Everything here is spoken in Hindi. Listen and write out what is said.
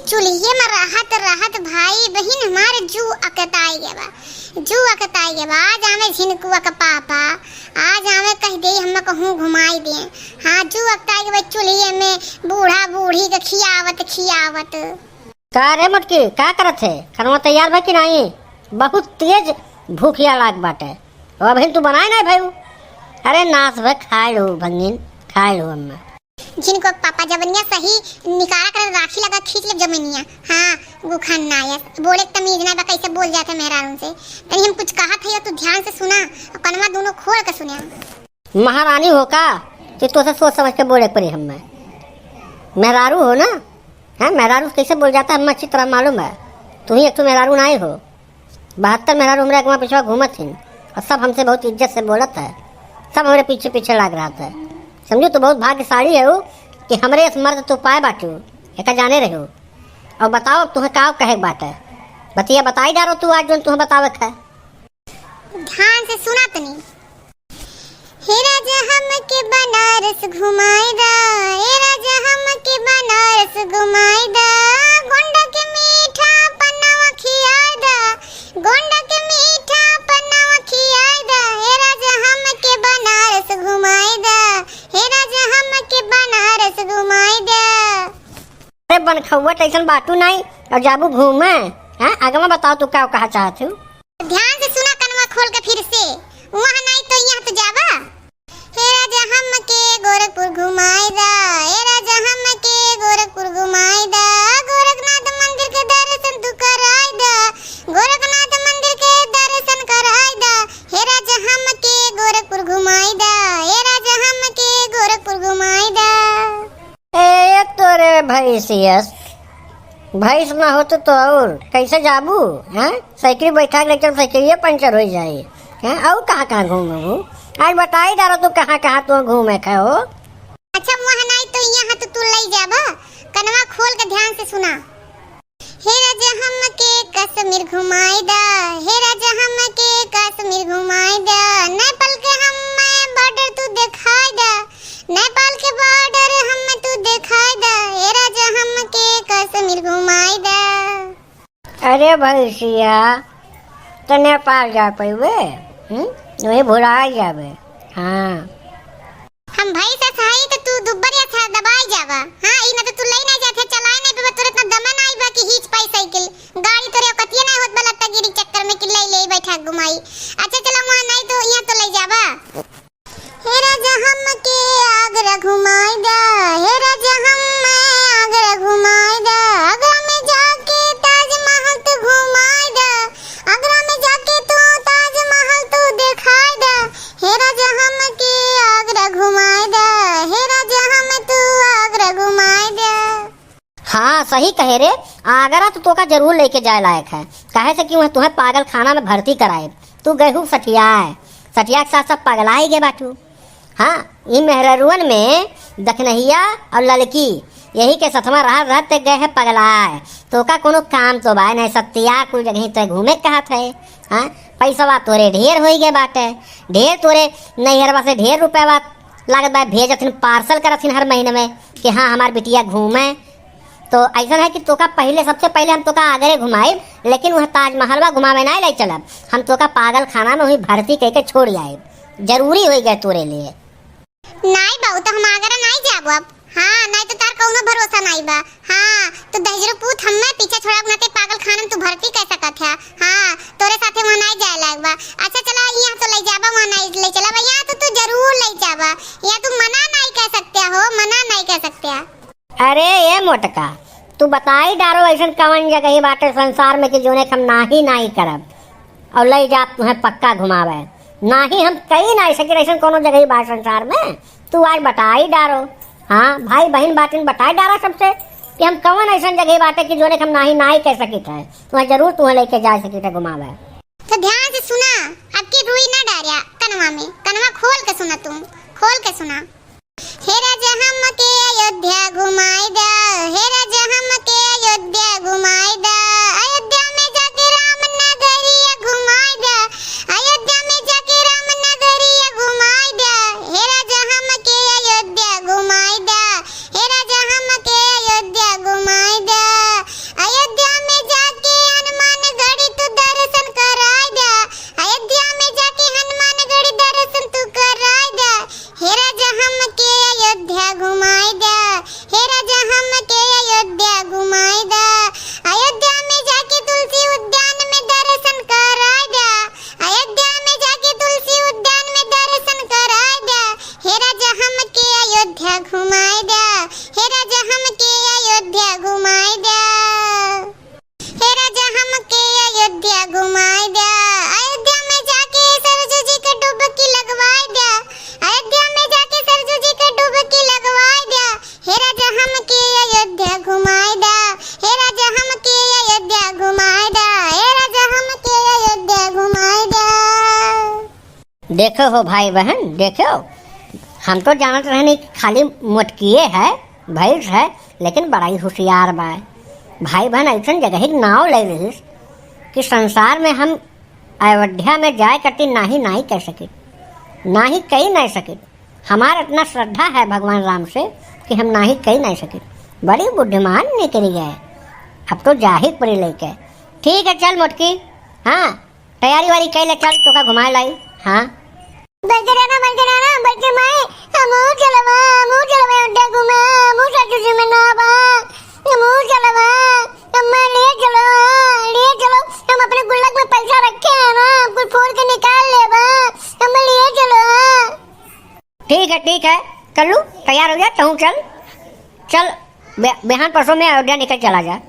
चूल्हे में रहत रहत भाई बहन हमारे जू अकताई गए बा आज हमें झिनकुआ का पापा आज हमें कह दे हम कहूँ घुमाई दे। हाँ जू अकताई गए चूल्हे में बूढ़ा बूढ़ी के खियावत। का रे मटकी का करत है? खाना तैयार बा कि नहीं? बहुत तेज भूखिया लाग बाटे। अब बहन तू बनाए ना भाई? अरे नाच भे खाए लो भंगिन खाए लो अम्मा। जिनको पापा जबनिया सही निकाला कर राखी लगा खींच ले जमनिया। हाँ गुखान नायक बोले तमीज ना बा कैसे बोल जाते मेहरारू से। तनी हम कुछ कहा था तू ध्यान से सुना और कनमा दोनों खोल के सुना। महारानी हो का तो से सोच समझ के बोले पड़ी हमें। मेहरारू हो ना? हाँ मेहरारू कैसे बोल जाता है हमें अच्छी तरह मालूम है। तू ही एक तो मेहरारू ना हो। 72 मेहरारू हमारे अगवा पिछवा घूमत थी और सब हमसे बहुत इज्जत से बोलत है। सब हमारे पीछे पीछे लाग रहा था। समझो तो बहुत भाग्यशाली है वो कि हमारे इस मर्द तो पाए बाटू एक जाने रहे हो। और बताओ तुम्हें का कहे बात है? बतिया बताई जा रहा तू आज जो तुम्हें बतावत है। ध्यान से सुना तनी। हे राजा हम के बनारस घुमाई दा, हे राजा हम के बनारस घुमाई दा, गोंडा के मीठा पन्नावा खियाई दा, गोंडा के मीठा पन्नावा खियाई दा, हे राजा हम के बनारस घुमाई दा, हे राजा हम के बनारस घुमाई दा। अरे बनखौआ टेंशन बाटू नहीं और जाबू घूमे। हैं आगे बताओ तू क्या कहा चाहती हूँ? ध्यान से सुना कनवा खोल के फिर से। वहाँ नहीं तो यहाँ तो जावा। हे राजा हम के गोरखपुर घुमाई दा, हे राजा हम के गोरखपुर घुमाई दा, गोरखनाथ मंदिर के दर्शन तू कराई दा, गोरखनाथ मंदिर के दर्शन कराई दा, हे राजा हम के गोरखपुर घुमाई दा, हे राजा हम के गोरखपुर घुमाई दा। ए तो रे भैंसियस भैंस ना हो तो और कैसे जाबू? हैं साइकिल बैठा लेकिन साइकिल पंचर हो जाए। हैं और कहाँ घूमू? आज बताई डालो तू कहाँ तू घूमे खाओ। अच्छा वहाँ नहीं तो यहाँ तो तू ले जाबा। कनवा खोल के ध्यान से सुना। हे राजा हम के कश्मीर घुमाई दा, हे राजा हम के कश्मीर घुमाई दा, नेपाल के हम बॉर्डर तू दिखाई दा, नेपाल के बॉर्डर हम तू दिखाई दा, हे राजा हम के कश्मीर घुमाई दा। अरे भैंसिया तो नेपाल जा पैबे? वही भुला जाबे। हाँ हम भाई से सही तो तू दुब्बरिया था दबाई जावा। हाँ ई ना तो तू लई ना जाथे चलाए नहीं पे तोरे इतना दमा नहीं बा कि हिच पाई साइकिल गाड़ी तोरे कतिया नहीं होत बलत्ता गिरी चक्कर में कि ले बैठा घुमाई। अच्छा चला वहां नहीं तो यहां तो ले जावा। हे राजा हम के आगरा घुमाई दा, हे राजा हम आगरा घुमाई दा, आगरा में जाके ताजमहल तू घुमाई दा, आगरा में जाके तू ताजमहल तू दिखाई दा, हे राजा हम के आगरा घुमाई दा, हे राजा हम तू आगरा घुमाई दा। हाँ सही कहे रे। आगरा तो तोका जरूर लेके जाए लायक है। कहे से कि तुम्हें पागल खाना में भर्ती कराए। तू गहू सठिया है, सठिया के साथ सब पगला ही गए बाटू। हाँ ये मेहरुअन में दखनहिया और लड़की यही के सथमा रहते गए है पगलाए। तो का कोनो काम तो बाय नहीं सत्या कुल जगह तो घूमे कहा थे। हाँ पैसा तोरे ढेर हो गए बाटे, ढेर तोरे नैहरवा से ढेर रुपया लागत बा भेजथिन पार्सल करथिन हर महीने में कि हाँ हमार बिटिया घूमे। तो ऐसा है कि तोका पहले सबसे पहले हम तोका आगरे घुमाए, लेकिन वह ताजमहलवा घुमावे नहीं ले चलब। हम तोका पागल खाना में वही भर्ती करके छोड़ आए। जरूरी हो गए तोरे लिए। नहीं बाबू तो हम आगरा नहीं जाबो अब। हाँ नहीं तो तार कोनो भरोसा नहीं बा। हाँ तो दहजरो पूत हमें पीछे छोड़ा गुनाते पागल खाना में तू भर्ती कर सकत है। हाँ तोरे साथे वहां नहीं जाए लायक बा। अच्छा चला यहाँ तो ले जाबा, वहां नहीं ले चला यहाँ तो तू जरूर ले जाबा। यहाँ तू मना नहीं कर सकते हो, मना नहीं कर सकते। अरे ये मोटका तू बताई डारो ऐसा कवन जगह बाटे संसार में कि जोने हम नाही करब और ले जा तुम्हें पक्का घुमावे। नाही हम कहीं नहीं सके ऐसा कोनो जगह बात संसार में। तू आज बताई डारो। हाँ भाई बहन बातिन बताई डारा सबसे कि हम कवन ऐसा जगह बाटे कि जोने हम नाही कह सकी थे। तुम्हें जरूर तुम्हें लेके जा सकी थे घुमावे। तो ध्यान से सुना, अब की रुई ना डारिया कनवा में। कनवा खोल के सुना, तुम खोल के सुना। हे राजा हम के अयोध्या घुमाई दा, हे राजा हम के अयोध्या घुमाई दा, अयोध्या में जाके राम नगरिया घुमाई दा, अयोध्या में जाके राम नगरिया घुमाई दा, हे राजा हम के अयोध्या घुमाई दा, हे राजा हम के अयोध्या घुमाई दा, देखो हो भाई बहन, देखो हम तो जानत रहे नहीं खाली मोटकिए है भैंस है, लेकिन बड़ा ही होशियार बा। भाई बहन ऐसा जगह ही नाव ले रही कि संसार में हम अयोध्या में जाए करती नहीं कह सके, ना ही कही नहीं सके। हमारा इतना श्रद्धा है भगवान राम से कि हम ना ही कही नहीं सके। बड़ी बुद्धिमान निकली है, अब तो जा ही पड़ी लेके। ठीक है चल मोटकी, हाँ तैयारी वारी कैले, चल तोका घुमा लाई। हाँ बैठे बैठे माए हमू चलवा अड्डा घुमा हमू सचुजी में ना बा हमू चलवा अम्मा ले चलो हम अपने गुल्लक में पैसा रखे हैं ना, कुछ फोड़ के निकाल ले बा अम्मा ले चलो। ठीक है कल्लू तैयार हो जा, तू चल बिहान परसों में अयोध्या निकल चला जा।